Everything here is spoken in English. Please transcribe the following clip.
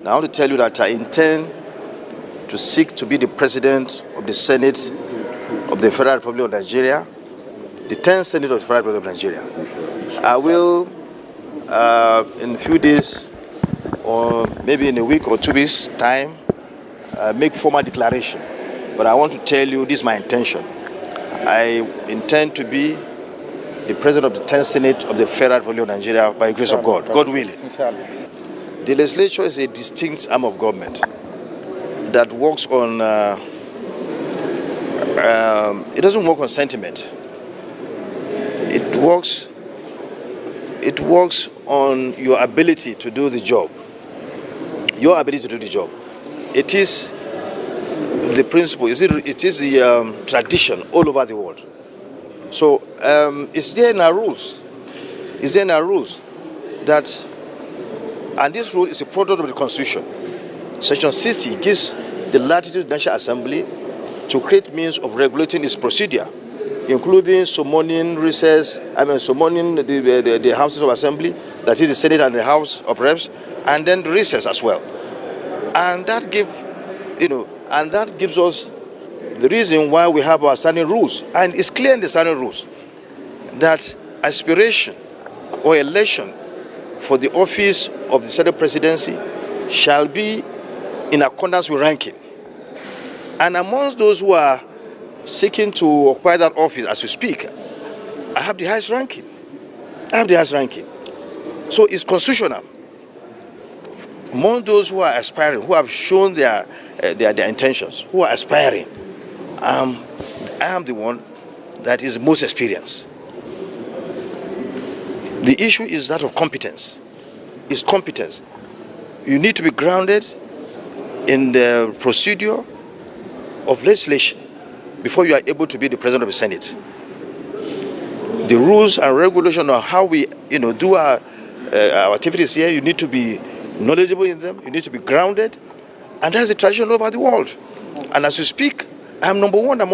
Now, I want to tell you that I intend to seek to be the president of the Senate of the Federal Republic of Nigeria, the 10th Senate of the Federal Republic of Nigeria. I will, in a few days, or maybe in a week or 2 weeks' time, make formal declaration. But I want to tell you, this is my intention. I intend to be the president of the 10th Senate of the Federal Republic of Nigeria by the grace of God, God willing. The legislature is a distinct arm of government that works on, it doesn't work on sentiment. It works on your ability to do the job. Your ability to do the job. It is the principle, it is the tradition all over the world. So it's there in our rules. It's there in our rules that, and this rule is a product of the Constitution. Section 60 gives the latitude to the National Assembly to create means of regulating its procedure, including summoning summoning the houses of assembly, that is the Senate and the House of Reps, and then the recess as well. And that gives us the reason why we have our standing rules. And it's clear in the standing rules that aspiration or election for the office of the Senate presidency shall be in accordance with ranking. And amongst those who are seeking to acquire that office as we speak, I have the highest ranking. So it's constitutional. Among those who are aspiring, who have shown their intentions, who are aspiring, I am the one that is most experienced. The issue is that of competence. It's competence. You need to be grounded in the procedure of legislation before you are able to be the president of the Senate. The rules and regulations on how we do our activities here, you need to be knowledgeable in them, you need to be grounded, and that's the tradition all over the world. And as you speak, I am number one among